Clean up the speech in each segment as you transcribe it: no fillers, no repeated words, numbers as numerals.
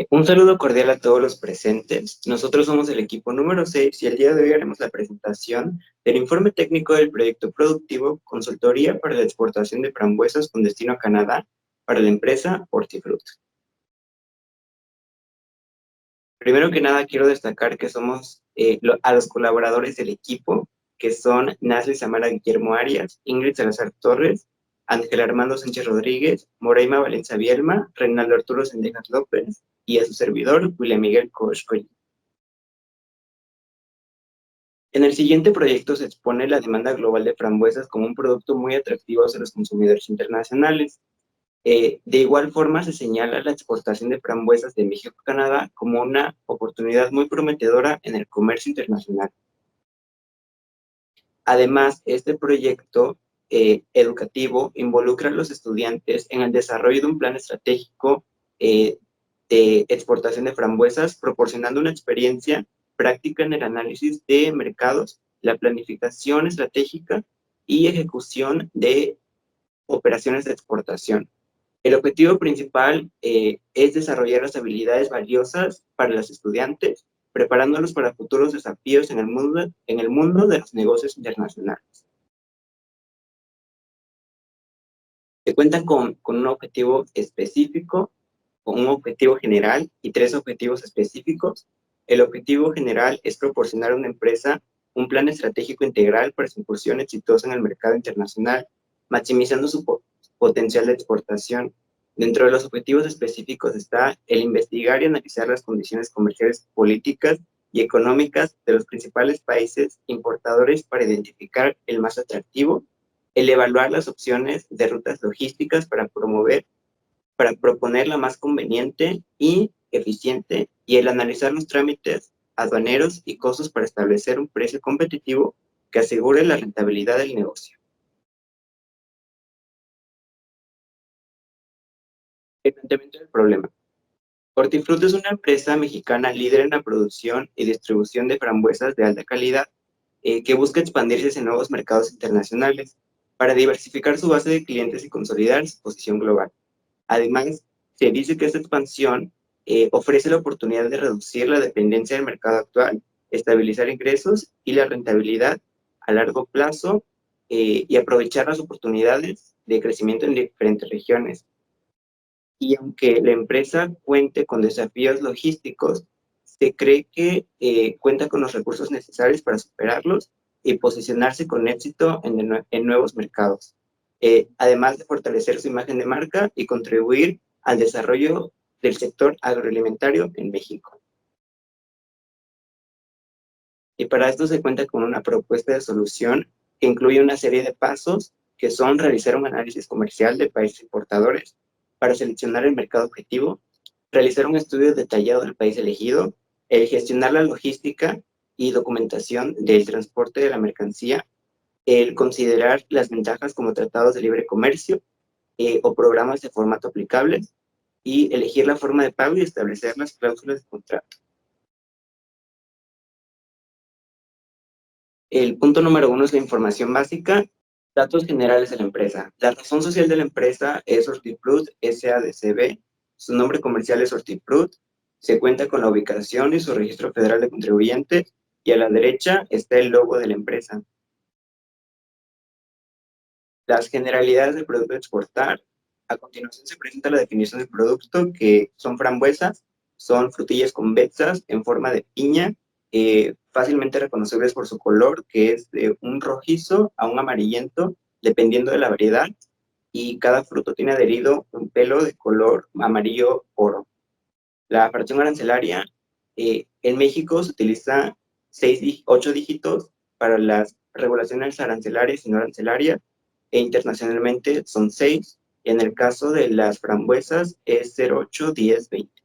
Un saludo cordial a todos los presentes. Nosotros somos el equipo número 6 y el día de hoy haremos la presentación del informe técnico del proyecto productivo Consultoría para la exportación de frambuesas con destino a Canadá para la empresa Hortifruit. Primero que nada, quiero destacar que somos a los colaboradores del equipo, que son Nasli Samara Guillermo Arias, Ingrid Salazar Torres, Ángel Armando Sánchez Rodríguez, Moraima Valencia Bielma, Reinaldo Arturo Sendejas López y a su servidor, William Miguel Coxcoy. En el siguiente proyecto se expone la demanda global de frambuesas como un producto muy atractivo hacia los consumidores internacionales. De igual forma, se señala la exportación de frambuesas de México a Canadá como una oportunidad muy prometedora en el comercio internacional. Además, este proyecto educativo involucra a los estudiantes en el desarrollo de un plan estratégico de exportación de frambuesas, proporcionando una experiencia práctica en el análisis de mercados, la planificación estratégica y ejecución de operaciones de exportación. El objetivo principal es desarrollar las habilidades valiosas para los estudiantes, preparándolos para futuros desafíos en el mundo de los negocios internacionales. Se cuenta con un objetivo específico, con un objetivo general y 3 objetivos específicos. El objetivo general es proporcionar a una empresa un plan estratégico integral para su incursión exitosa en el mercado internacional, maximizando su potencial de exportación. Dentro de los objetivos específicos está el investigar y analizar las condiciones comerciales, políticas y económicas de los principales países importadores para identificar el más atractivo, el evaluar las opciones de rutas logísticas para proponer la más conveniente y eficiente, y el analizar los trámites aduaneros y costos para establecer un precio competitivo que asegure la rentabilidad del negocio. El planteamiento del problema. Hortifruti es una empresa mexicana líder en la producción y distribución de frambuesas de alta calidad que busca expandirse en nuevos mercados internacionales para diversificar su base de clientes y consolidar su posición global. Además, se dice que esta expansión ofrece la oportunidad de reducir la dependencia del mercado actual, estabilizar ingresos y la rentabilidad a largo plazo y aprovechar las oportunidades de crecimiento en diferentes regiones. Y aunque la empresa cuente con desafíos logísticos, se cree que cuenta con los recursos necesarios para superarlos y posicionarse con éxito en nuevos mercados, además de fortalecer su imagen de marca y contribuir al desarrollo del sector agroalimentario en México. Y para esto se cuenta con una propuesta de solución que incluye una serie de pasos que son realizar un análisis comercial de países importadores para seleccionar el mercado objetivo, realizar un estudio detallado del país elegido, gestionar la logística y documentación del transporte de la mercancía, el considerar las ventajas como tratados de libre comercio o programas de formato aplicables, y elegir la forma de pago y establecer las cláusulas de contrato. El punto número 1 es la información básica. Datos generales de la empresa. La razón social de la empresa es Hortifruit SADCB. Su nombre comercial es Hortifruit. Se cuenta con la ubicación y su registro federal de contribuyentes. Y a la derecha está el logo de la empresa. Las generalidades del producto a exportar. A continuación se presenta la definición del producto, que son frambuesas, son frutillas convexas en forma de piña, fácilmente reconocibles por su color, que es de un rojizo a un amarillento, dependiendo de la variedad, y cada fruto tiene adherido un pelo de color amarillo oro. La fracción arancelaria, en México se utiliza 8 dígitos para las regulaciones arancelarias y no arancelarias, e internacionalmente son 6, y en el caso de las frambuesas es 08, 10, 20.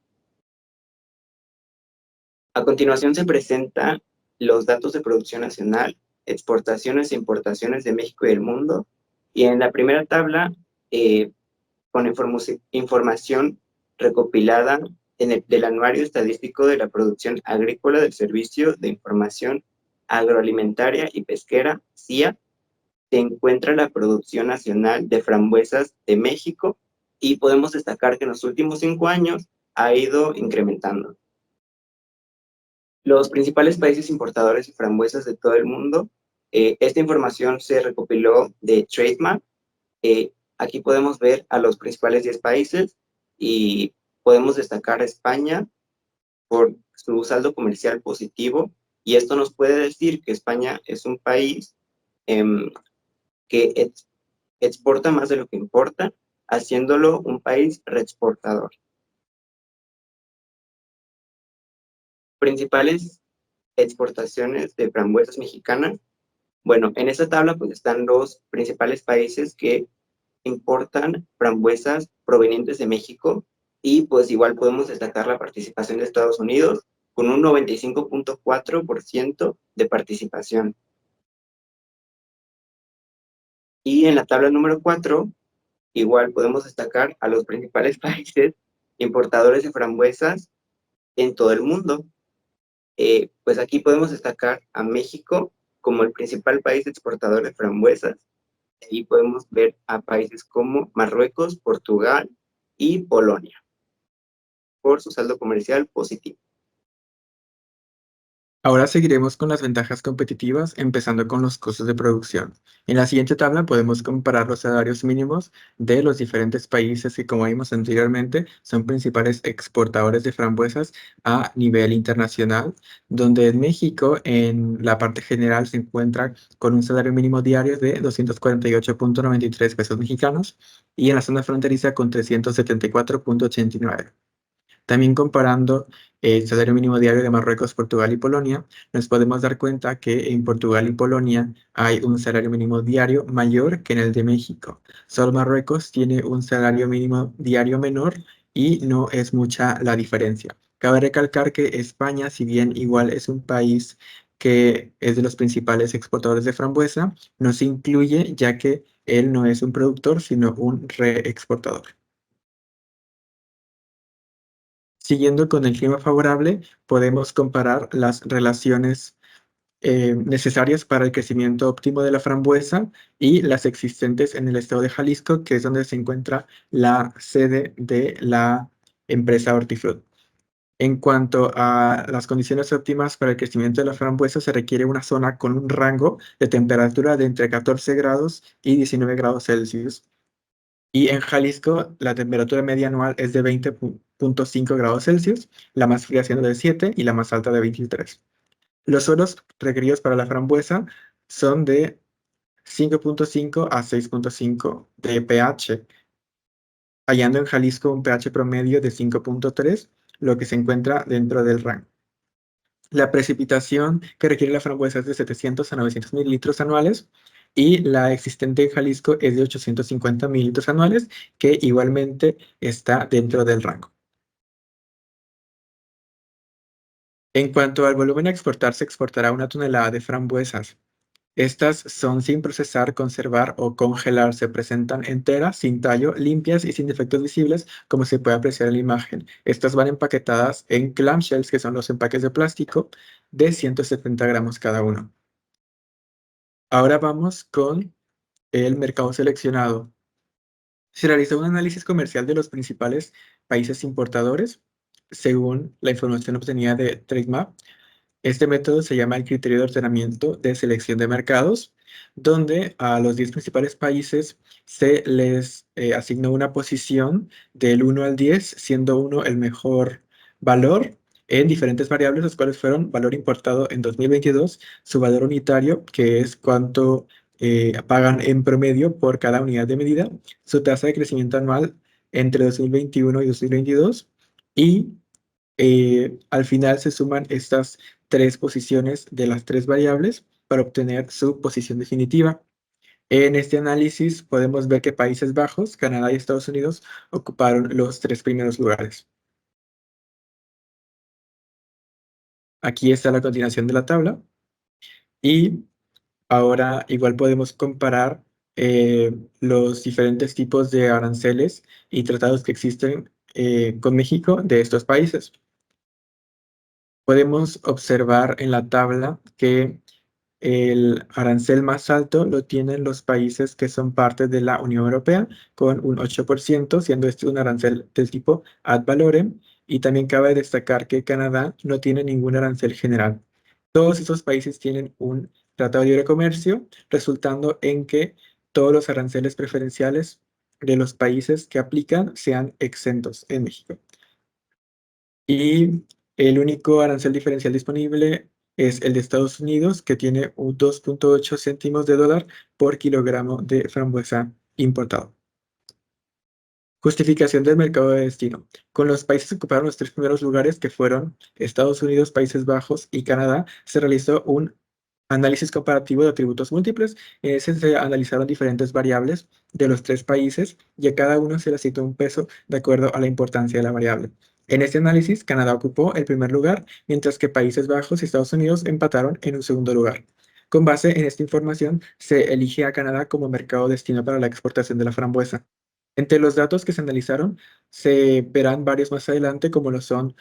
A continuación se presentan los datos de producción nacional, exportaciones e importaciones de México y del mundo, y en la primera tabla, con información recopilada del Anuario Estadístico de la Producción Agrícola del Servicio de Información Agroalimentaria y Pesquera, CIA, se encuentra la producción nacional de frambuesas de México, y podemos destacar que en los últimos 5 años ha ido incrementando. Los principales países importadores de frambuesas de todo el mundo, esta información se recopiló de Trademap. Aquí podemos ver a los principales 10 países y podemos destacar a España por su saldo comercial positivo, y esto nos puede decir que España es un país em, que exporta más de lo que importa, haciéndolo un país reexportador. Principales exportaciones de frambuesas mexicanas. Bueno, en esta tabla pues están los principales países que importan frambuesas provenientes de México, y pues igual podemos destacar la participación de Estados Unidos con un 95.4% de participación. Y en la tabla número 4, igual podemos destacar a los principales países importadores de frambuesas en todo el mundo. Pues aquí podemos destacar a México como el principal país exportador de frambuesas. Ahí podemos ver a países como Marruecos, Portugal y Polonia por su saldo comercial positivo. Ahora seguiremos con las ventajas competitivas, empezando con los costos de producción. En la siguiente tabla podemos comparar los salarios mínimos de los diferentes países que, como vimos anteriormente, son principales exportadores de frambuesas a nivel internacional, donde en México, en la parte general, se encuentra con un salario mínimo diario de 248.93 pesos mexicanos y en la zona fronteriza con 374.89. También comparando el salario mínimo diario de Marruecos, Portugal y Polonia, nos podemos dar cuenta que en Portugal y Polonia hay un salario mínimo diario mayor que en el de México. Solo Marruecos tiene un salario mínimo diario menor y no es mucha la diferencia. Cabe recalcar que España, si bien igual es un país que es de los principales exportadores de frambuesa, no se incluye ya que él no es un productor, sino un reexportador. Siguiendo con el clima favorable, podemos comparar las relaciones necesarias para el crecimiento óptimo de la frambuesa y las existentes en el estado de Jalisco, que es donde se encuentra la sede de la empresa Hortifruti. En cuanto a las condiciones óptimas para el crecimiento de la frambuesa, se requiere una zona con un rango de temperatura de entre 14 grados y 19 grados Celsius. Y en Jalisco, la temperatura media anual es de 20.5 grados Celsius, la más fría siendo de 7 y la más alta de 23. Los suelos requeridos para la frambuesa son de 5.5 a 6.5 de pH, hallando en Jalisco un pH promedio de 5.3, lo que se encuentra dentro del rango. La precipitación que requiere la frambuesa es de 700 a 900 mililitros anuales y la existente en Jalisco es de 850 mililitros anuales, que igualmente está dentro del rango. En cuanto al volumen a exportar, se exportará 1 tonelada de frambuesas. Estas son sin procesar, conservar o congelar. Se presentan enteras, sin tallo, limpias y sin defectos visibles, como se puede apreciar en la imagen. Estas van empaquetadas en clamshells, que son los empaques de plástico, de 170 gramos cada uno. Ahora vamos con el mercado seleccionado. Se realizó un análisis comercial de los principales países importadores según la información obtenida de Trademap. Este método se llama el criterio de ordenamiento de selección de mercados, donde a los 10 principales países se les asignó una posición del 1 al 10, siendo 1 el mejor valor en diferentes variables, las cuales fueron valor importado en 2022, su valor unitario, que es cuánto pagan en promedio por cada unidad de medida, su tasa de crecimiento anual entre 2021 y 2022, y al final se suman estas tres posiciones de las tres variables para obtener su posición definitiva. En este análisis podemos ver que Países Bajos, Canadá y Estados Unidos ocuparon los tres primeros lugares. Aquí está la continuación de la tabla y ahora igual podemos comparar los diferentes tipos de aranceles y tratados que existen con México de estos países. Podemos observar en la tabla que el arancel más alto lo tienen los países que son parte de la Unión Europea, con un 8%, siendo este un arancel del tipo ad valorem, Y también cabe destacar que Canadá no tiene ningún arancel general. Todos estos países tienen un tratado de libre comercio, resultando en que todos los aranceles preferenciales de los países que aplican sean exentos en México. Y el único arancel diferencial disponible es el de Estados Unidos, que tiene un 2.8 céntimos de dólar por kilogramo de frambuesa importado. Justificación del mercado de destino. Con los países que ocuparon los tres primeros lugares, que fueron Estados Unidos, Países Bajos y Canadá, se realizó un análisis comparativo de atributos múltiples. En ese se analizaron diferentes variables de los tres países y a cada uno se le asignó un peso de acuerdo a la importancia de la variable. En este análisis, Canadá ocupó el primer lugar, mientras que Países Bajos y Estados Unidos empataron en un segundo lugar. Con base en esta información, se elige a Canadá como mercado destino para la exportación de la frambuesa. Entre los datos que se analizaron, se verán varios más adelante, como lo son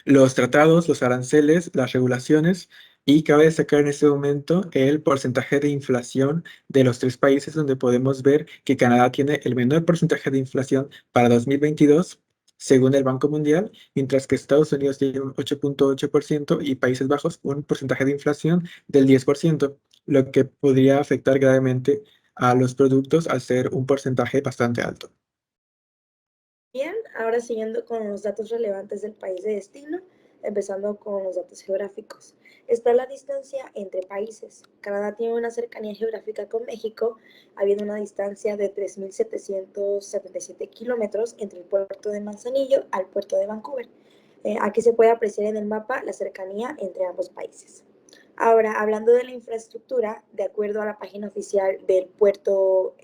los tratados, los aranceles, las regulaciones, y cabe destacar en este momento el porcentaje de inflación de los tres países, donde podemos ver que Canadá tiene el menor porcentaje de inflación para 2022, según el Banco Mundial, mientras que Estados Unidos tiene un 8.8% y Países Bajos un porcentaje de inflación del 10%, lo que podría afectar gravemente a los productos al ser un porcentaje bastante alto. Bien, ahora siguiendo con los datos relevantes del país de destino, empezando con los datos geográficos. Está la distancia entre países. Canadá tiene una cercanía geográfica con México, habiendo una distancia de 3.777 kilómetros entre el puerto de Manzanillo al puerto de Vancouver. Aquí se puede apreciar en el mapa la cercanía entre ambos países. Ahora, hablando de la infraestructura, de acuerdo a la página oficial del puerto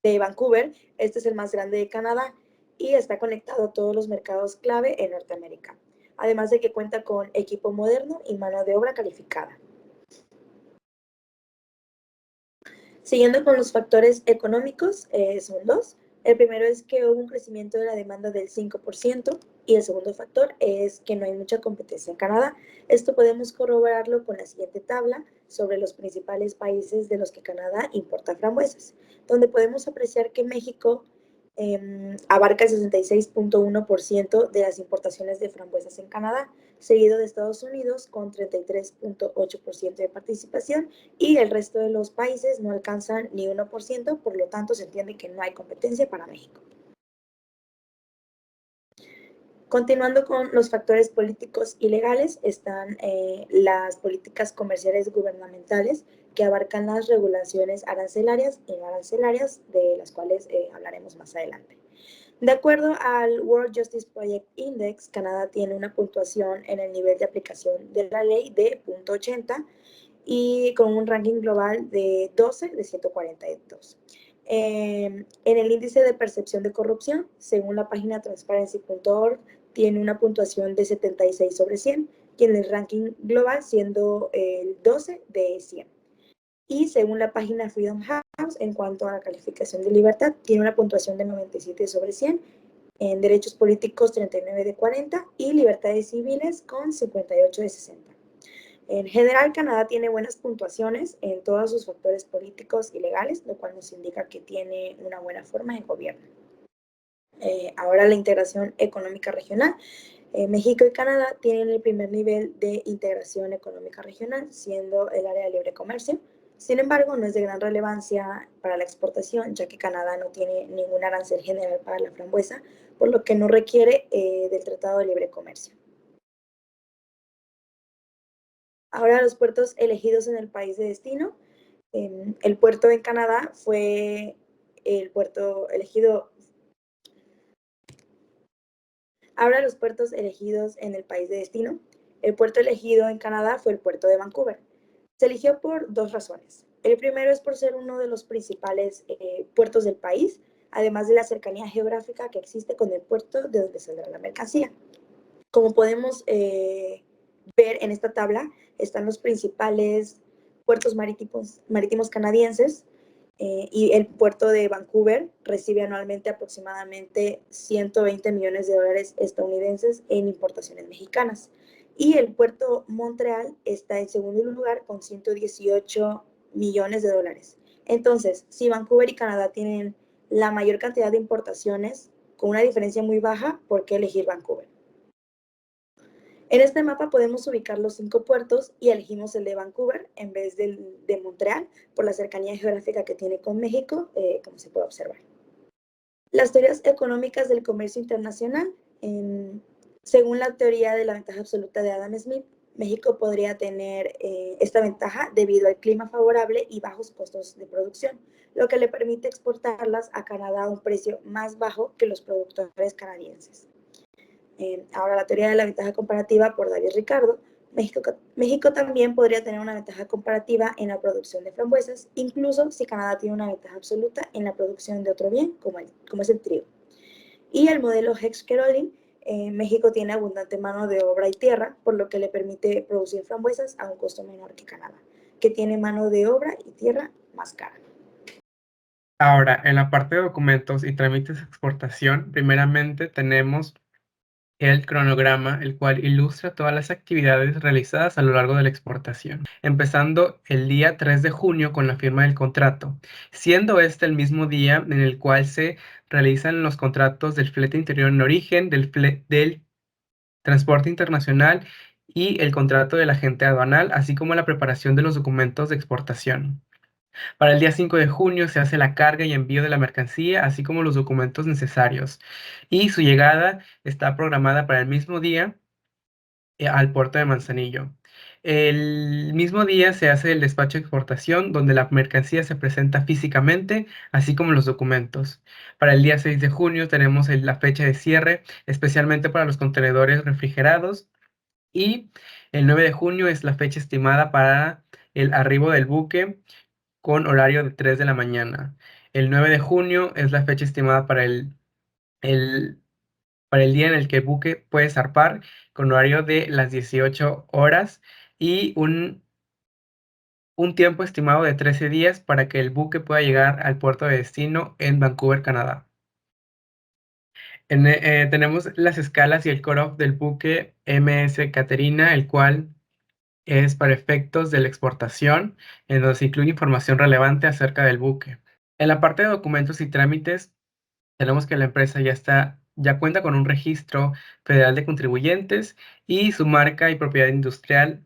de Vancouver, este es el más grande de Canadá y está conectado a todos los mercados clave en Norteamérica, además de que cuenta con equipo moderno y mano de obra calificada. Siguiendo con los factores económicos, son dos. El primero es que hubo un crecimiento de la demanda del 5% y el segundo factor es que no hay mucha competencia en Canadá. Esto podemos corroborarlo con la siguiente tabla sobre los principales países de los que Canadá importa frambuesas, donde podemos apreciar que México abarca el 66.1% de las importaciones de frambuesas en Canadá, seguido de Estados Unidos con 33.8% de participación y el resto de los países no alcanzan ni 1%, por lo tanto se entiende que no hay competencia para México. Continuando con los factores políticos y legales, están las políticas comerciales gubernamentales que abarcan las regulaciones arancelarias y no arancelarias, de las cuales hablaremos más adelante. De acuerdo al World Justice Project Index, Canadá tiene una puntuación en el nivel de aplicación de la ley de .80 y con un ranking global de 12 de 142. En el índice de percepción de corrupción, según la página transparency.org, tiene una puntuación de 76 sobre 100 y en el ranking global siendo el 12 de 100. Y según la página Freedom House, en cuanto a la calificación de libertad, tiene una puntuación de 97 sobre 100, en derechos políticos 39 de 40 y libertades civiles con 58 de 60. En general, Canadá tiene buenas puntuaciones en todos sus factores políticos y legales, lo cual nos indica que tiene una buena forma de gobierno. Ahora la integración económica regional. México y Canadá tienen el primer nivel de integración económica regional, siendo el área de libre comercio. Sin embargo, no es de gran relevancia para la exportación, ya que Canadá no tiene ningún arancel general para la frambuesa, por lo que no requiere del Tratado de Libre Comercio. Ahora los puertos elegidos en el país de destino. El puerto en Canadá fue el puerto elegido. Ahora los puertos elegidos en el país de destino. El puerto elegido en Canadá fue el puerto de Vancouver. Se eligió por dos razones. El primero es por ser uno de los principales puertos del país, además de la cercanía geográfica que existe con el puerto de donde saldrá la mercancía. Como podemos ver en esta tabla, están los principales puertos marítimos canadienses y el puerto de Vancouver recibe anualmente aproximadamente 120 millones de dólares estadounidenses en importaciones mexicanas. Y el puerto Montreal está en segundo lugar con 118 millones de dólares. Entonces, si Vancouver y Canadá tienen la mayor cantidad de importaciones con una diferencia muy baja, ¿por qué elegir Vancouver? En este mapa podemos ubicar los 5 puertos y elegimos el de Vancouver en vez de Montreal por la cercanía geográfica que tiene con México, como se puede observar. Las teorías económicas del comercio internacional. Según la teoría de la ventaja absoluta de Adam Smith, México podría tener esta ventaja debido al clima favorable y bajos costos de producción, lo que le permite exportarlas a Canadá a un precio más bajo que los productores canadienses. Ahora, la teoría de la ventaja comparativa por David Ricardo. México también podría tener una ventaja comparativa en la producción de frambuesas, incluso si Canadá tiene una ventaja absoluta en la producción de otro bien, como es el trigo. Y el modelo Hex-Kerolin, México tiene abundante mano de obra y tierra, por lo que le permite producir frambuesas a un costo menor que Canadá, que tiene mano de obra y tierra más cara. Ahora, en la parte de documentos y trámites de exportación, primeramente tenemos el cronograma, el cual ilustra todas las actividades realizadas a lo largo de la exportación, empezando el día 3 de junio con la firma del contrato, siendo este el mismo día en el cual se realizan los contratos del flete interior en origen, del transporte internacional y el contrato del agente aduanal, así como la preparación de los documentos de exportación. Para el día 5 de junio se hace la carga y envío de la mercancía, así como los documentos necesarios. Y su llegada está programada para el mismo día al puerto de Manzanillo. El mismo día se hace el despacho de exportación, donde la mercancía se presenta físicamente, así como los documentos. Para el día 6 de junio tenemos la fecha de cierre, especialmente para los contenedores refrigerados. Y el 9 de junio es la fecha estimada para el arribo del buque con horario de 3 de la mañana. El 9 de junio es la fecha estimada el- para el día en el que el buque puede zarpar con horario de las 18 horas y un tiempo estimado de 13 días para que el buque pueda llegar al puerto de destino en Vancouver, Canadá. Tenemos las escalas y el cut-off del buque MS Caterina, el cual es para efectos de la exportación, en donde se incluye información relevante acerca del buque. En la parte de documentos y trámites, tenemos que la empresa ya cuenta con un registro federal de contribuyentes y su marca y propiedad industrial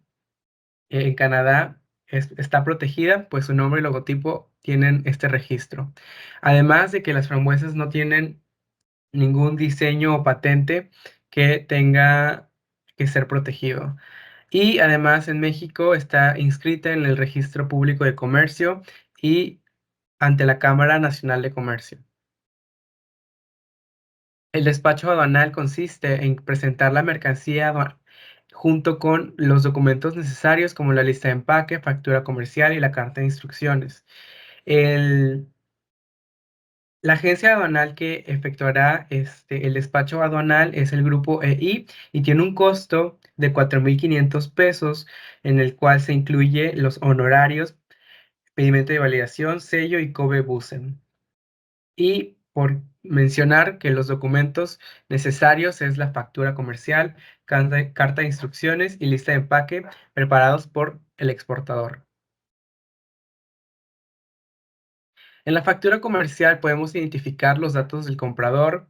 en Canadá está protegida, pues su nombre y logotipo tienen este registro. Además de que las frambuesas no tienen ningún diseño o patente que tenga que ser protegido. Y además en México está inscrita en el Registro Público de Comercio y ante la Cámara Nacional de Comercio. El despacho aduanal consiste en presentar la mercancía junto con los documentos necesarios como la lista de empaque, factura comercial y la carta de instrucciones. La agencia aduanal que efectuará el despacho aduanal es el grupo EI y tiene un costo de 4,500 pesos, en el cual se incluye los honorarios, pedimento de validación, sello y COBE-BUSEM. Y por mencionar que los documentos necesarios es la factura comercial, carta de instrucciones y lista de empaque preparados por el exportador. En la factura comercial podemos identificar los datos del comprador,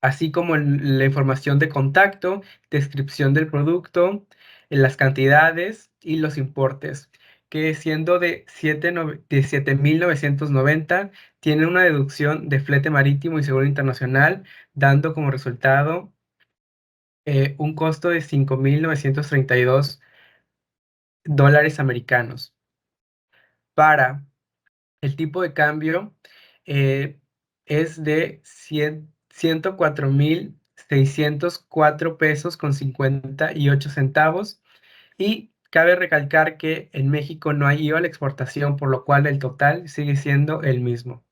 así como la información de contacto, descripción del producto, las cantidades y los importes, que siendo de 7,990, tiene una deducción de flete marítimo y seguro internacional, dando como resultado un costo de 5,932 dólares americanos. Para el tipo de cambio es de 104,604 pesos con 58 centavos. Y cabe recalcar que en México no hay IVA a la exportación, por lo cual el total sigue siendo el mismo.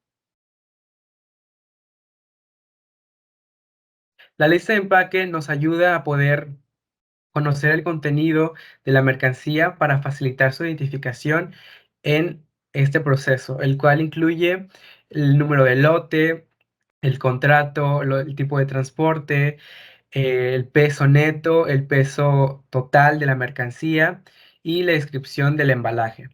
La lista de empaque nos ayuda a poder conocer el contenido de la mercancía para facilitar su identificación en este proceso, el cual incluye el número de lote, el contrato, el tipo de transporte, el peso neto, el peso total de la mercancía y la descripción del embalaje.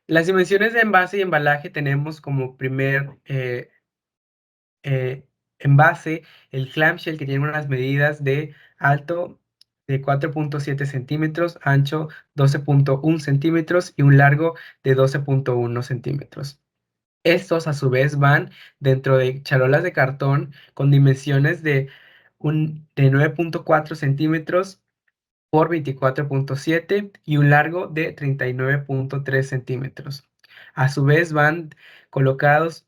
Las dimensiones de envase y embalaje tenemos como primer envase el clamshell, que tiene unas medidas de alto de 4.7 centímetros, ancho 12.1 centímetros y un largo de 12.1 centímetros. Estos a su vez van dentro de charolas de cartón con dimensiones de 9.4 centímetros por 24.7 y un largo de 39.3 centímetros. A su vez van colocados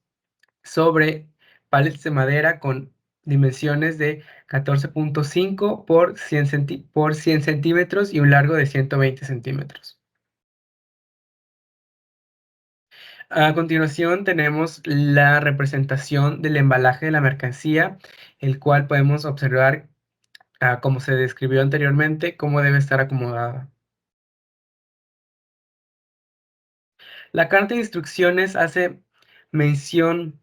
sobre pallets de madera con dimensiones de 14.5 por 100 centímetros y un largo de 120 centímetros. A continuación tenemos la representación del embalaje de la mercancía, el cual podemos observar, como se describió anteriormente, cómo debe estar acomodada. La carta de instrucciones hace mención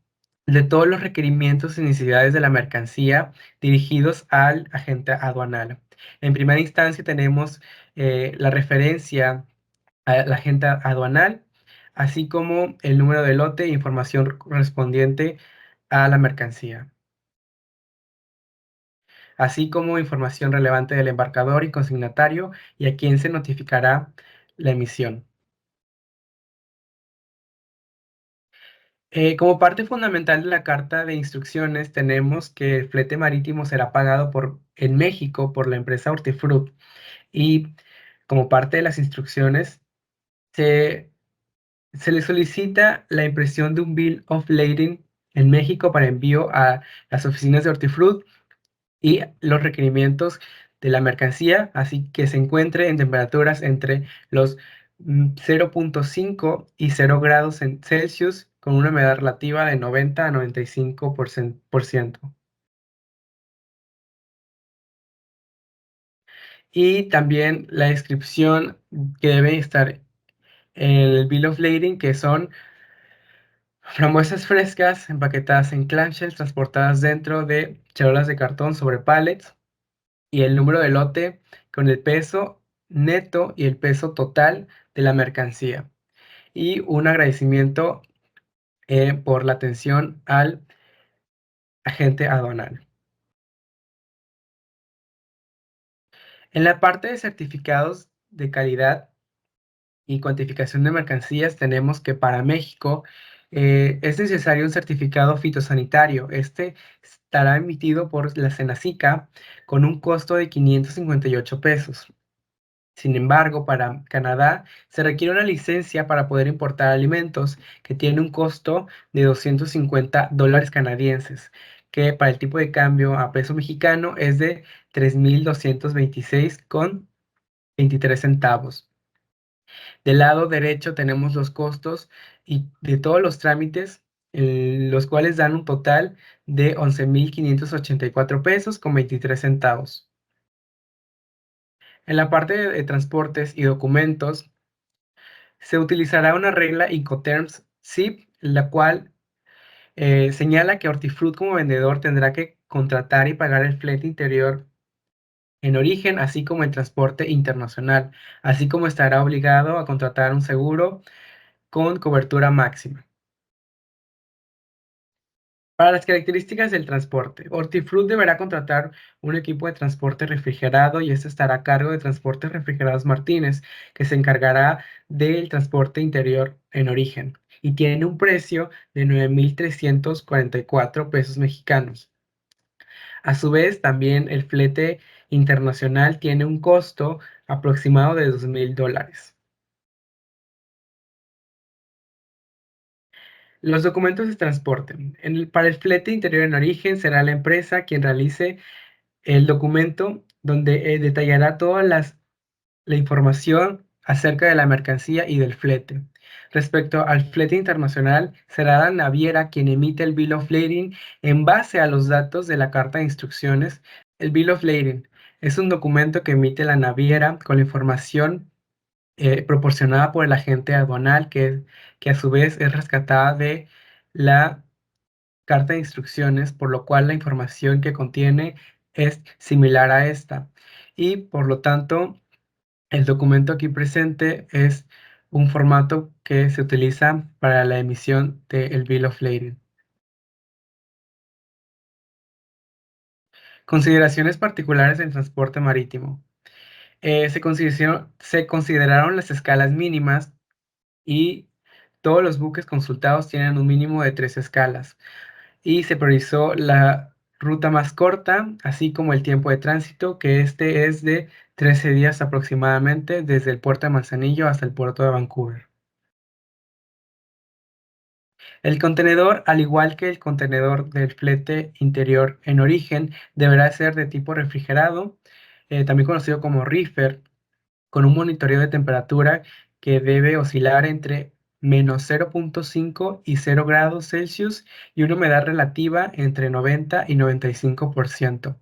de todos los requerimientos y necesidades de la mercancía dirigidos al agente aduanal. En primera instancia tenemos la referencia al agente aduanal, así como el número de lote e información correspondiente a la mercancía, así como información relevante del embarcador y consignatario y a quién se notificará la emisión. Como parte fundamental de la carta de instrucciones, tenemos que el flete marítimo será pagado en México por la empresa Hortifruti, y como parte de las instrucciones se, se le solicita la impresión de un Bill of Lading en México para envío a las oficinas de Hortifruti y los requerimientos de la mercancía, así que se encuentre en temperaturas entre los 0.5 y 0 grados Celsius con una humedad relativa de 90 a 95%. Y también la descripción que debe estar en el Bill of Lading, que son frambuesas frescas empaquetadas en clamshells transportadas dentro de charolas de cartón sobre pallets, y el número de lote con el peso neto y el peso total de la mercancía. Y un agradecimiento por la atención al agente aduanal. En la parte de certificados de calidad y cuantificación de mercancías tenemos que para México es necesario un certificado fitosanitario. Este estará emitido por la Senacica con un costo de 558 pesos. Sin embargo, para Canadá se requiere una licencia para poder importar alimentos que tiene un costo de $250 canadienses, que para el tipo de cambio a peso mexicano es de 3,226,23 centavos. Del lado derecho tenemos los costos y de todos los trámites, los cuales dan un total de 11,584 pesos con 23 centavos. En la parte de transportes y documentos, se utilizará una regla Incoterms SIP, la cual señala que Hortifruti como vendedor tendrá que contratar y pagar el flete interior en origen, así como el transporte internacional, así como estará obligado a contratar un seguro con cobertura máxima. Para las características del transporte, Hortifruti deberá contratar un equipo de transporte refrigerado y este estará a cargo de Transportes Refrigerados Martínez, que se encargará del transporte interior en origen y tiene un precio de 9,344 pesos mexicanos. A su vez, también el flete internacional tiene un costo aproximado de $2,000. Los documentos de transporte. Para el flete interior en origen será la empresa quien realice el documento donde detallará toda la información acerca de la mercancía y del flete. Respecto al flete internacional, será la naviera quien emite el Bill of Lading en base a los datos de la carta de instrucciones. El Bill of Lading es un documento que emite la naviera con la información proporcionada por el agente aduanal, que a su vez es rescatada de la carta de instrucciones, por lo cual la información que contiene es similar a esta. Y por lo tanto, el documento aquí presente es un formato que se utiliza para la emisión del Bill of Lading. Consideraciones particulares del transporte marítimo. Se consideraron las escalas mínimas y todos los buques consultados tienen un mínimo de 3 escalas. Y se priorizó la ruta más corta, así como el tiempo de tránsito, que este es de 13 días aproximadamente desde el puerto de Manzanillo hasta el puerto de Vancouver. El contenedor, al igual que el contenedor del flete interior en origen, deberá ser de tipo refrigerado, también conocido como reefer, con un monitoreo de temperatura que debe oscilar entre menos 0.5 y 0 grados Celsius y una humedad relativa entre 90 y 95%.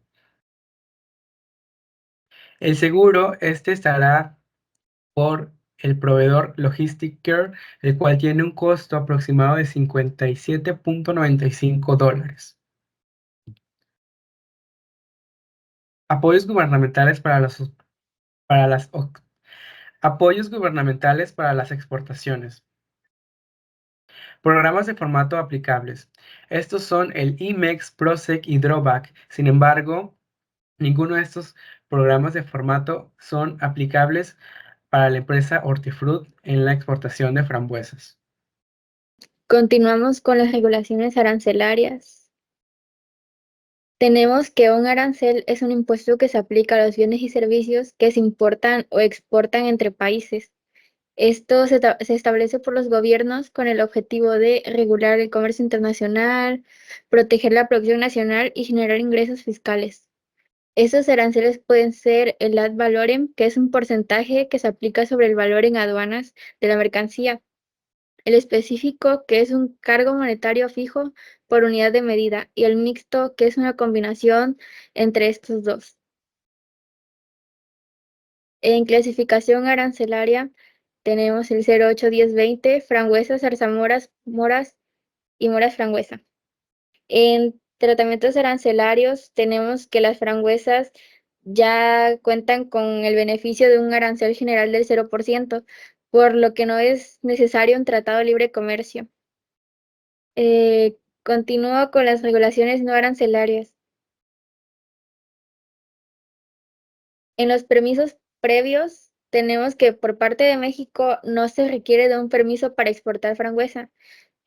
El seguro, estará por el proveedor Logistic Care, el cual tiene un costo aproximado de $57.95. Apoyos gubernamentales apoyos gubernamentales para las exportaciones. Programas de formato aplicables. Estos son el IMEX, PROSEC y DROBAC. Sin embargo, ninguno de estos programas de formato son aplicables para la empresa Hortifruti en la exportación de frambuesas. Continuamos con las regulaciones arancelarias. Tenemos que un arancel es un impuesto que se aplica a los bienes y servicios que se importan o exportan entre países. Esto se establece por los gobiernos con el objetivo de regular el comercio internacional, proteger la producción nacional y generar ingresos fiscales. Estos aranceles pueden ser el ad valorem, que es un porcentaje que se aplica sobre el valor en aduanas de la mercancía. El específico, que es un cargo monetario fijo por unidad de medida, y el mixto, que es una combinación entre estos dos. En clasificación arancelaria tenemos el 08, 10, 20, frambuesas, zarzamoras, moras y moras frambuesa. En tratamientos arancelarios tenemos que las frambuesas ya cuentan con el beneficio de un arancel general del 0%, por lo que no es necesario un tratado de libre comercio. Continúo con las regulaciones no arancelarias. En los permisos previos tenemos que por parte de México no se requiere de un permiso para exportar frambuesa.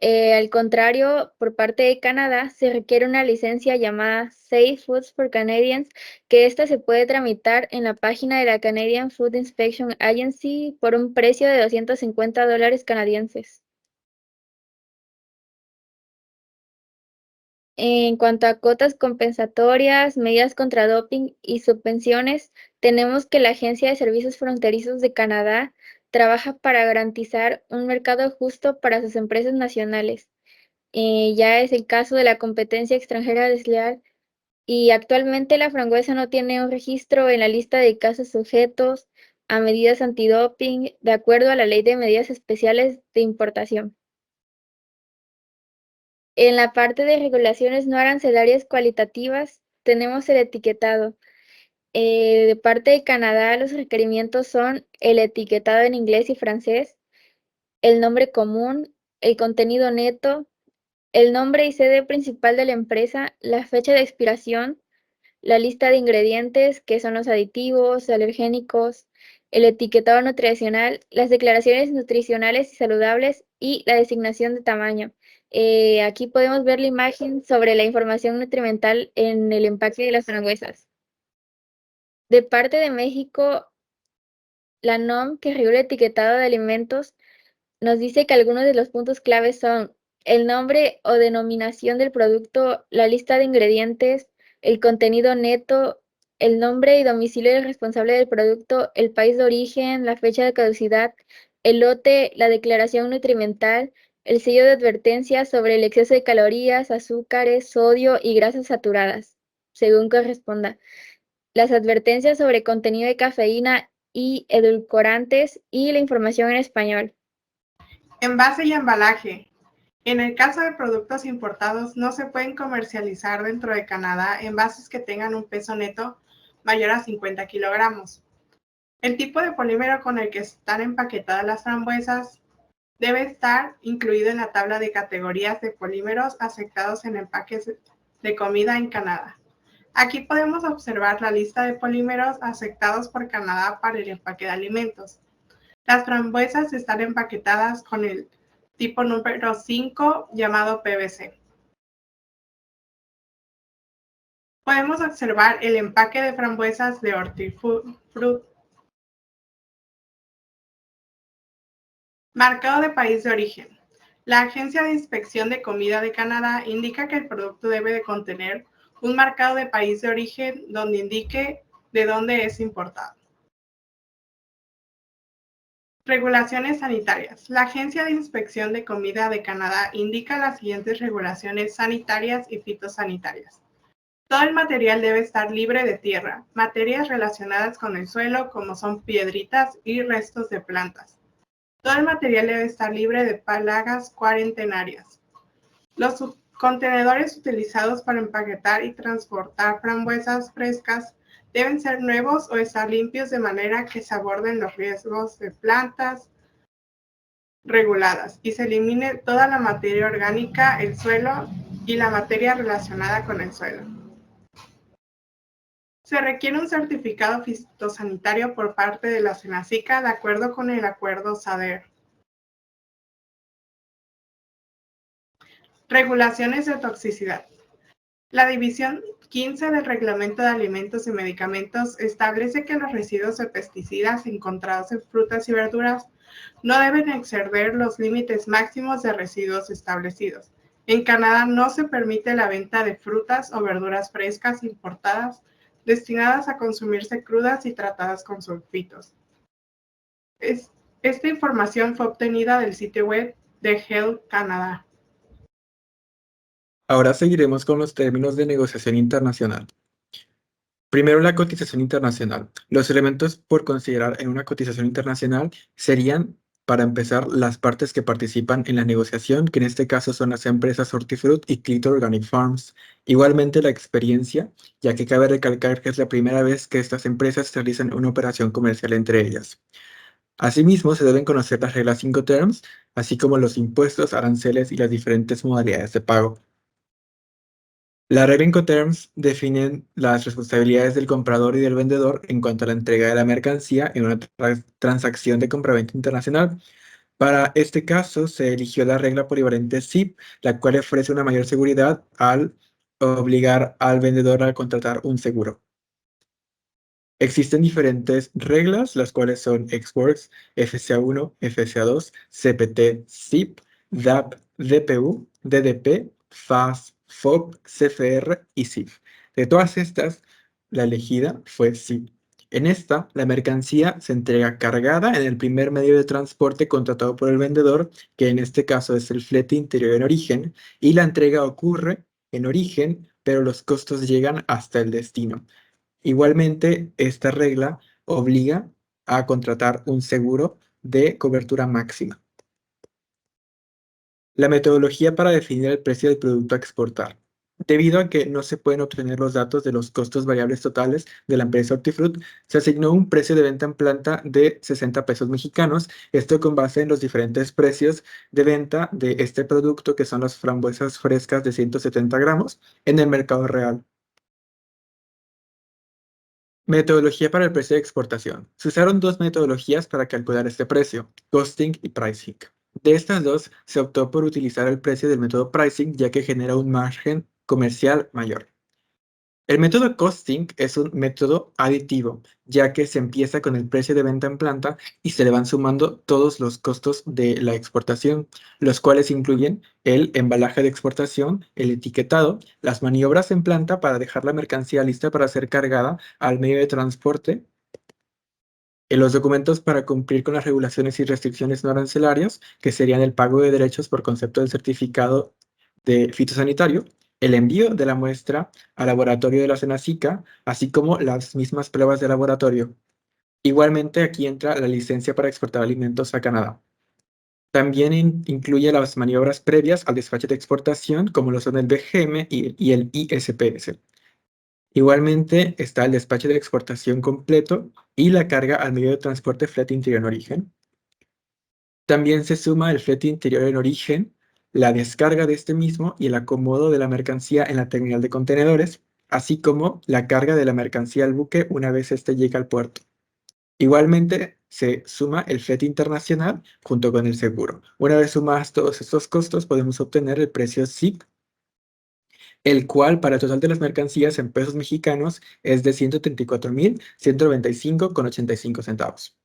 Al contrario, por parte de Canadá se requiere una licencia llamada Safe Foods for Canadians, que esta se puede tramitar en la página de la Canadian Food Inspection Agency por un precio de $250 canadienses. En cuanto a cuotas compensatorias, medidas contra doping y subvenciones, tenemos que la Agencia de Servicios Fronterizos de Canadá trabaja para garantizar un mercado justo para sus empresas nacionales. Ya es el caso de la competencia extranjera desleal y actualmente la frambuesa no tiene un registro en la lista de casos sujetos a medidas antidoping de acuerdo a la Ley de Medidas Especiales de Importación. En la parte de regulaciones no arancelarias cualitativas tenemos el etiquetado. De parte de Canadá, los requerimientos son el etiquetado en inglés y francés, el nombre común, el contenido neto, el nombre y sede principal de la empresa, la fecha de expiración, la lista de ingredientes, que son los aditivos, alergénicos, el etiquetado nutricional, las declaraciones nutricionales y saludables y la designación de tamaño. Aquí podemos ver la imagen sobre la información nutrimental en el empaque de las frambuesas. De parte de México, la NOM, que regula el etiquetado de alimentos, nos dice que algunos de los puntos claves son el nombre o denominación del producto, la lista de ingredientes, el contenido neto, el nombre y domicilio del responsable del producto, el país de origen, la fecha de caducidad, el lote, la declaración nutrimental, el sello de advertencia sobre el exceso de calorías, azúcares, sodio y grasas saturadas, según corresponda. Las advertencias sobre contenido de cafeína y edulcorantes y la información en español. Envase y embalaje. En el caso de productos importados, no se pueden comercializar dentro de Canadá envases que tengan un peso neto mayor a 50 kilogramos. El tipo de polímero con el que están empaquetadas las frambuesas debe estar incluido en la tabla de categorías de polímeros aceptados en empaques de comida en Canadá. Aquí podemos observar la lista de polímeros aceptados por Canadá para el empaque de alimentos. Las frambuesas están empaquetadas con el tipo número 5 llamado PVC. Podemos observar el empaque de frambuesas de Hortifruti. Marcado de país de origen. La Agencia de Inspección de Comida de Canadá indica que el producto debe de contener un marcado de país de origen donde indique de dónde es importado. Regulaciones sanitarias. La Agencia de Inspección de Comida de Canadá indica las siguientes regulaciones sanitarias y fitosanitarias. Todo el material debe estar libre de tierra, materias relacionadas con el suelo como son piedritas y restos de plantas. Todo el material debe estar libre de plagas cuarentenarias. Los contenedores utilizados para empaquetar y transportar frambuesas frescas deben ser nuevos o estar limpios de manera que se aborden los riesgos de plantas reguladas y se elimine toda la materia orgánica, el suelo y la materia relacionada con el suelo. Se requiere un certificado fitosanitario por parte de la Senacica de acuerdo con el acuerdo SADER. Regulaciones de toxicidad. La División 15 del Reglamento de Alimentos y Medicamentos establece que los residuos de pesticidas encontrados en frutas y verduras no deben exceder los límites máximos de residuos establecidos. En Canadá no se permite la venta de frutas o verduras frescas importadas destinadas a consumirse crudas y tratadas con sulfitos. Esta información fue obtenida del sitio web de Health Canada. Ahora seguiremos con los términos de negociación internacional. Primero, la cotización internacional. Los elementos por considerar en una cotización internacional serían, para empezar, las partes que participan en la negociación, que en este caso son las empresas Hortifruti y Cleator Organic Farms. Igualmente, la experiencia, ya que cabe recalcar que es la primera vez que estas empresas realizan una operación comercial entre ellas. Asimismo, se deben conocer las reglas Incoterms, así como los impuestos, aranceles y las diferentes modalidades de pago. La regla Incoterms definen las responsabilidades del comprador y del vendedor en cuanto a la entrega de la mercancía en una transacción de compraventa internacional. Para este caso, se eligió la regla polivalente SIP, la cual ofrece una mayor seguridad al obligar al vendedor a contratar un seguro. Existen diferentes reglas, las cuales son Ex-Works, FCA1, FCA2, CPT, SIP, DAP, DPU, DDP, FAS, FOB, CFR y SIF. De todas estas, la elegida fue SIP. En esta, la mercancía se entrega cargada en el primer medio de transporte contratado por el vendedor, que en este caso es el flete interior en origen, y la entrega ocurre en origen, pero los costos llegan hasta el destino. Igualmente, esta regla obliga a contratar un seguro de cobertura máxima. La metodología para definir el precio del producto a exportar. Debido a que no se pueden obtener los datos de los costos variables totales de la empresa Hortifruti, se asignó un precio de venta en planta de 60 pesos mexicanos, esto con base en los diferentes precios de venta de este producto, que son las frambuesas frescas de 170 gramos, en el mercado real. Metodología para el precio de exportación. Se usaron dos metodologías para calcular este precio, costing y pricing. De estas dos, se optó por utilizar el precio del método pricing, ya que genera un margen comercial mayor. El método costing es un método aditivo, ya que se empieza con el precio de venta en planta y se le van sumando todos los costos de la exportación, los cuales incluyen el embalaje de exportación, el etiquetado, las maniobras en planta para dejar la mercancía lista para ser cargada al medio de transporte, los documentos para cumplir con las regulaciones y restricciones no arancelarias, que serían el pago de derechos por concepto del certificado de fitosanitario, el envío de la muestra al laboratorio de la Senacica, así como las mismas pruebas de laboratorio. Igualmente, aquí entra la licencia para exportar alimentos a Canadá. También incluye las maniobras previas al despacho de exportación, como lo son el BGM y el ISPS. Igualmente está el despacho de la exportación completo y la carga al medio de transporte flete interior en origen. También se suma el flete interior en origen, la descarga de este mismo y el acomodo de la mercancía en la terminal de contenedores, así como la carga de la mercancía al buque una vez éste llega al puerto. Igualmente se suma el flete internacional junto con el seguro. Una vez sumados todos estos costos, podemos obtener el precio SIP, el cual para el total de las mercancías en pesos mexicanos es de 134,195,85 centavos.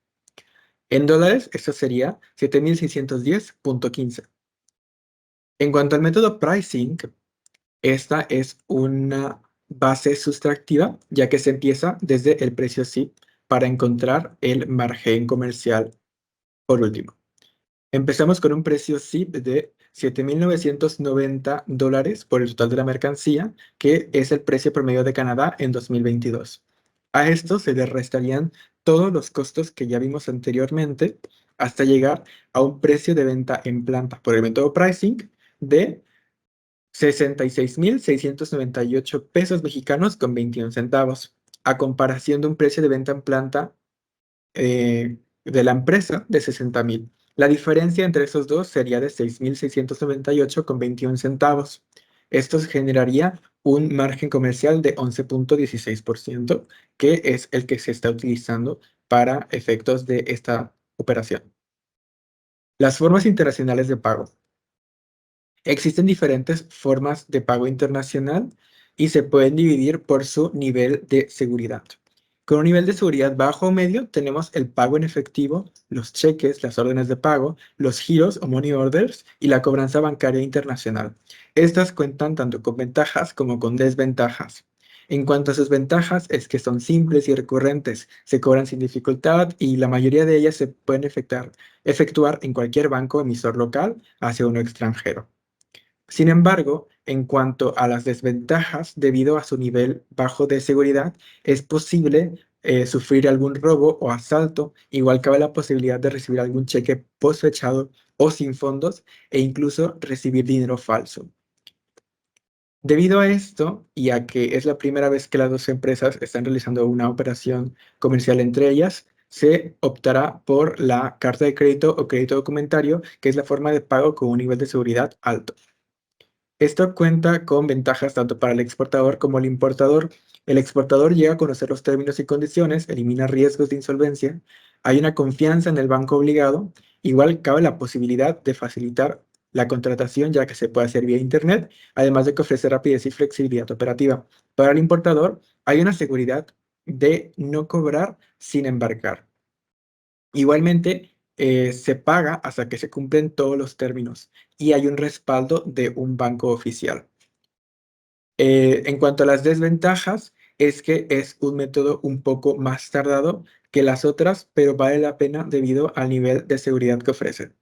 En dólares, esto sería 7,610,15. En cuanto al método pricing, esta es una base sustractiva, ya que se empieza desde el precio SIP para encontrar el margen comercial por último. Empezamos con un precio SIP de $7,990 por el total de la mercancía, que es el precio promedio de Canadá en 2022. A esto se le restarían todos los costos que ya vimos anteriormente hasta llegar a un precio de venta en planta por el método pricing de 66,698 pesos mexicanos con 21 centavos, a comparación de un precio de venta en planta de la empresa de 60,000. La diferencia entre esos dos sería de 6,698 con 21 centavos. Esto generaría un margen comercial de 11,16%, que es el que se está utilizando para efectos de esta operación. Las formas internacionales de pago. Existen diferentes formas de pago internacional y se pueden dividir por su nivel de seguridad. Con un nivel de seguridad bajo o medio tenemos el pago en efectivo, los cheques, las órdenes de pago, los giros o money orders y la cobranza bancaria internacional. Estas cuentan tanto con ventajas como con desventajas. En cuanto a sus ventajas, es que son simples y recurrentes, se cobran sin dificultad y la mayoría de ellas se pueden efectuar en cualquier banco emisor local hacia uno extranjero. Sin embargo, en cuanto a las desventajas, debido a su nivel bajo de seguridad, es posible sufrir algún robo o asalto. Igual cabe la posibilidad de recibir algún cheque postfechado o sin fondos e incluso recibir dinero falso. Debido a esto, y a que es la primera vez que las dos empresas están realizando una operación comercial entre ellas, se optará por la carta de crédito o crédito documentario, que es la forma de pago con un nivel de seguridad alto. Esto cuenta con ventajas tanto para el exportador como el importador. El exportador llega a conocer los términos y condiciones, elimina riesgos de insolvencia, hay una confianza en el banco obligado, igual cabe la posibilidad de facilitar la contratación ya que se puede hacer vía internet, además de que ofrece rapidez y flexibilidad operativa. Para el importador hay una seguridad de no cobrar sin embarcar. Igualmente, se paga hasta que se cumplen todos los términos y hay un respaldo de un banco oficial. En cuanto a las desventajas, es que es un método un poco más tardado que las otras, pero vale la pena debido al nivel de seguridad que ofrece.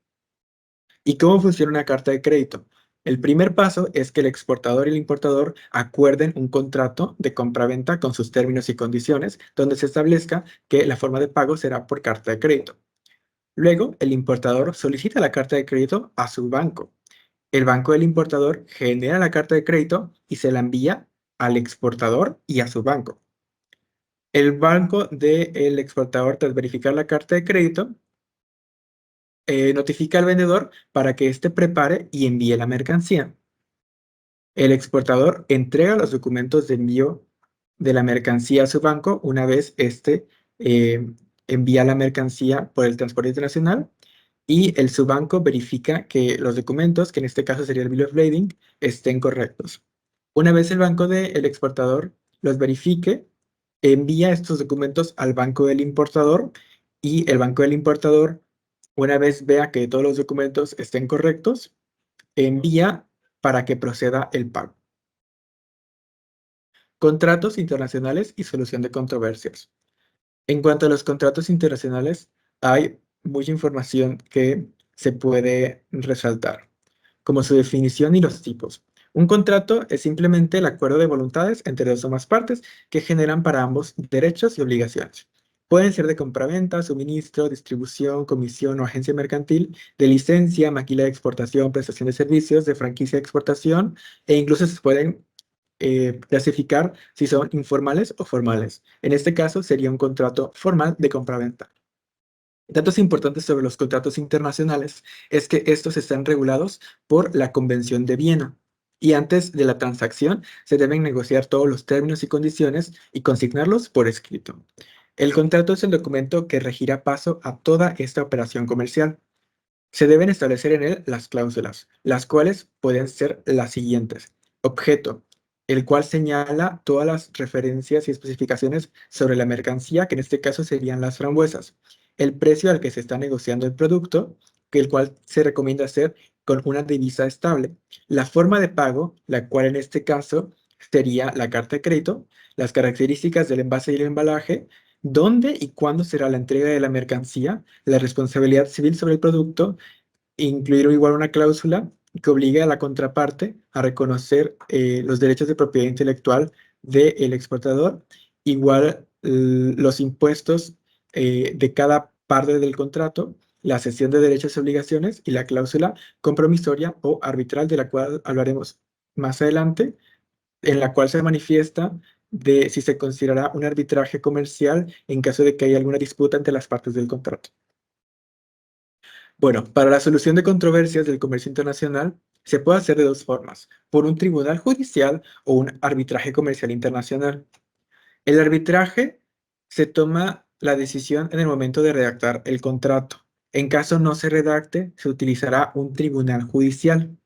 ¿Y cómo funciona una carta de crédito? El primer paso es que el exportador y el importador acuerden un contrato de compra-venta con sus términos y condiciones, donde se establezca que la forma de pago será por carta de crédito. Luego, el importador solicita la carta de crédito a su banco. El banco del importador genera la carta de crédito y se la envía al exportador y a su banco. El banco del exportador, tras verificar la carta de crédito, notifica al vendedor para que éste prepare y envíe la mercancía. El exportador entrega los documentos de envío de la mercancía a su banco una vez éste envía la mercancía por el transporte internacional. Y el subbanco verifica que los documentos, que en este caso sería el Bill of Lading, estén correctos. Una vez el banco del exportador los verifique, envía estos documentos al banco del importador y el banco del importador, una vez vea que todos los documentos estén correctos, envía para que proceda el pago. Contratos internacionales y solución de controversias. En cuanto a los contratos internacionales, hay mucha información que se puede resaltar, como su definición y los tipos. Un contrato es simplemente el acuerdo de voluntades entre dos o más partes que generan para ambos derechos y obligaciones. Pueden ser de compraventa, suministro, distribución, comisión o agencia mercantil, de licencia, maquila de exportación, prestación de servicios, de franquicia de exportación e incluso se pueden clasificar si son informales o formales. En este caso sería un contrato formal de compraventa. Datos importantes sobre los contratos internacionales es que estos están regulados por la Convención de Viena y antes de la transacción se deben negociar todos los términos y condiciones y consignarlos por escrito. El contrato es el documento que regirá paso a toda esta operación comercial. Se deben establecer en él las cláusulas, las cuales pueden ser las siguientes. Objeto, el cual señala todas las referencias y especificaciones sobre la mercancía, que en este caso serían las frambuesas. El precio al que se está negociando el producto, que el cual se recomienda hacer con una divisa estable. La forma de pago, la cual en este caso sería la carta de crédito, las características del envase y el embalaje, dónde y cuándo será la entrega de la mercancía, la responsabilidad civil sobre el producto, incluir igual una cláusula que obligue a la contraparte a reconocer los derechos de propiedad intelectual del exportador, igual los impuestos de cada parte del contrato, la cesión de derechos y obligaciones y la cláusula compromisoria o arbitral de la cual hablaremos más adelante, en la cual se manifiesta de si se considerará un arbitraje comercial en caso de que haya alguna disputa entre las partes del contrato. Bueno, para la solución de controversias del comercio internacional se puede hacer de dos formas, por un tribunal judicial o un arbitraje comercial internacional. El arbitraje se toma la decisión en el momento de redactar el contrato. En caso no se redacte, se utilizará un tribunal judicial.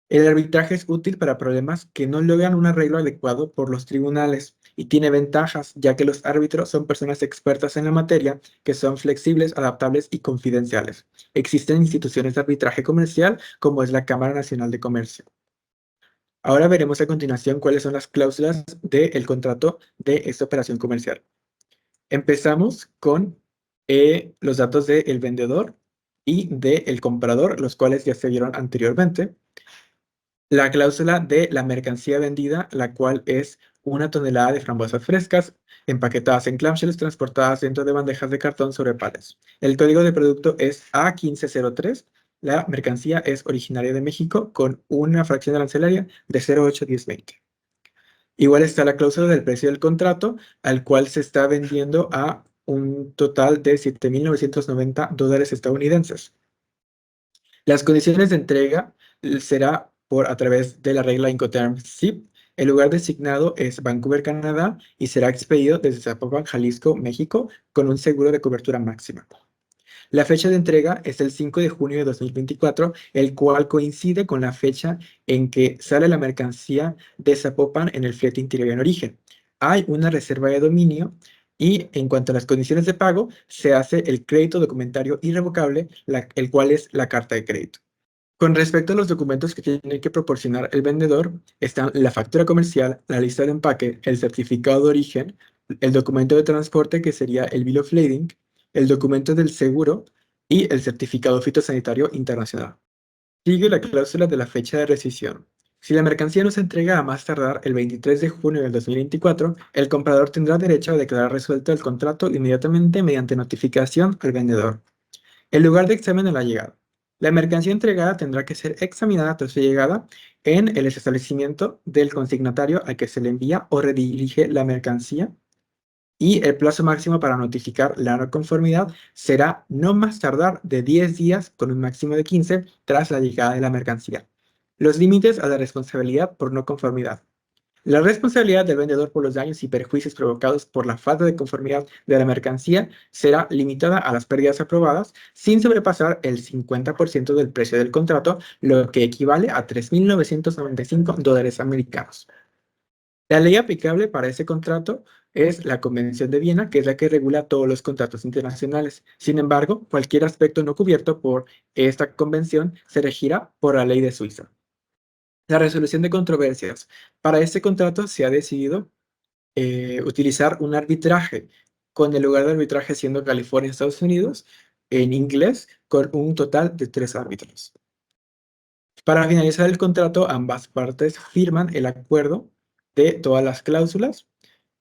El arbitraje es útil para problemas que no logran un arreglo adecuado por los tribunales y tiene ventajas, ya que los árbitros son personas expertas en la materia que son flexibles, adaptables y confidenciales. Existen instituciones de arbitraje comercial como es la Cámara Nacional de Comercio. Ahora veremos a continuación cuáles son las cláusulas del contrato de esta operación comercial. Empezamos con los datos del vendedor y del comprador, los cuales ya se vieron anteriormente. La cláusula de la mercancía vendida, la cual es 1 tonelada de frambuesas frescas, empaquetadas en clamshells, transportadas dentro de bandejas de cartón sobre palas. El código de producto es A1503. La mercancía es originaria de México con una fracción arancelaria de 0,81020. Igual está la cláusula del precio del contrato, al cual se está vendiendo a un total de $7,990 estadounidenses. Las condiciones de entrega será a través de la regla Incoterm SIP. El lugar designado es Vancouver, Canadá, y será expedido desde Zapopan, Jalisco, México, con un seguro de cobertura máxima. La fecha de entrega es el 5 de junio de 2024, el cual coincide con la fecha en que sale la mercancía de Zapopan en el flete interior en origen. Hay una reserva de dominio y en cuanto a las condiciones de pago, se hace el crédito documentario irrevocable, el cual es la carta de crédito. Con respecto a los documentos que tiene que proporcionar el vendedor, están la factura comercial, la lista de empaque, el certificado de origen, el documento de transporte, que sería el Bill of Lading, el documento del seguro y el certificado fitosanitario internacional. Sigue la cláusula de la fecha de rescisión. Si la mercancía no se entrega a más tardar el 23 de junio del 2024, el comprador tendrá derecho a declarar resuelto el contrato inmediatamente mediante notificación al vendedor. El lugar de examen a la llegada. La mercancía entregada tendrá que ser examinada tras su llegada en el establecimiento del consignatario al que se le envía o redirige la mercancía, y el plazo máximo para notificar la no conformidad será no más tardar de 10 días con un máximo de 15 tras la llegada de la mercancía. Los límites a la responsabilidad por no conformidad. La responsabilidad del vendedor por los daños y perjuicios provocados por la falta de conformidad de la mercancía será limitada a las pérdidas aprobadas sin sobrepasar el 50% del precio del contrato, lo que equivale a $3,995 americanos. La ley aplicable para ese contrato es la Convención de Viena, que es la que regula todos los contratos internacionales. Sin embargo, cualquier aspecto no cubierto por esta convención se regirá por la ley de Suiza. La resolución de controversias. Para este contrato se ha decidido utilizar un arbitraje, con el lugar de arbitraje siendo California, Estados Unidos, en inglés, con un total de 3 árbitros. Para finalizar el contrato, ambas partes firman el acuerdo de todas las cláusulas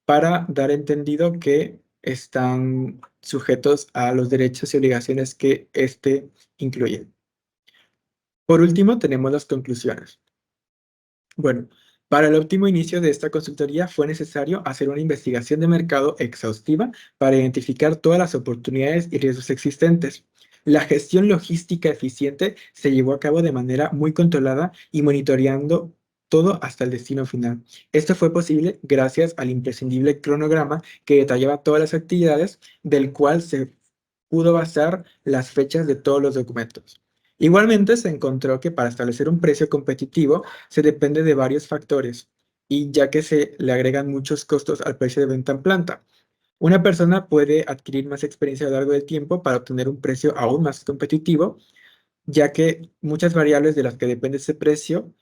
para dar entendido que están sujetos a los derechos y obligaciones que este incluye. Por último, tenemos las conclusiones. Bueno, Para el óptimo inicio de esta consultoría fue necesario hacer una investigación de mercado exhaustiva para identificar todas las oportunidades y riesgos existentes. La gestión logística eficiente se llevó a cabo de manera muy controlada y monitoreando todo hasta el destino final. Esto fue posible gracias al imprescindible cronograma que detallaba todas las actividades, del cual se pudo basar las fechas de todos los documentos. Igualmente se encontró que para establecer un precio competitivo se depende de varios factores, y ya que se le agregan muchos costos al precio de venta en planta. Una persona puede adquirir más experiencia a lo largo del tiempo para obtener un precio aún más competitivo, ya que muchas variables de las que depende ese precio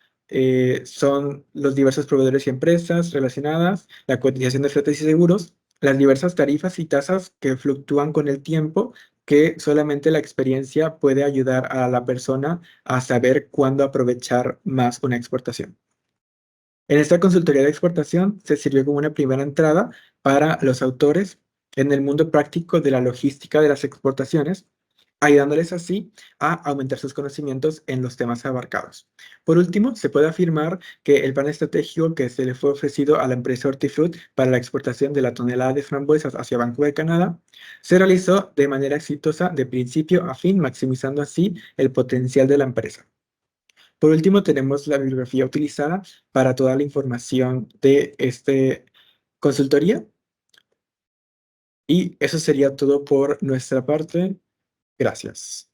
son los diversos proveedores y empresas relacionadas, la cotización de fletes y seguros, las diversas tarifas y tasas que fluctúan con el tiempo, que solamente la experiencia puede ayudar a la persona a saber cuándo aprovechar más una exportación. En esta consultoría de exportación se sirvió como una primera entrada para los autores en el mundo práctico de la logística de las exportaciones, ayudándoles así a aumentar sus conocimientos en los temas abarcados. Por último, se puede afirmar que el plan estratégico que se le fue ofrecido a la empresa Hortifruit para la exportación de la tonelada de frambuesas hacia Vancouver, Canadá, se realizó de manera exitosa de principio a fin, maximizando así el potencial de la empresa. Por último, tenemos la bibliografía utilizada para toda la información de esta consultoría. Y eso sería todo por nuestra parte. Gracias.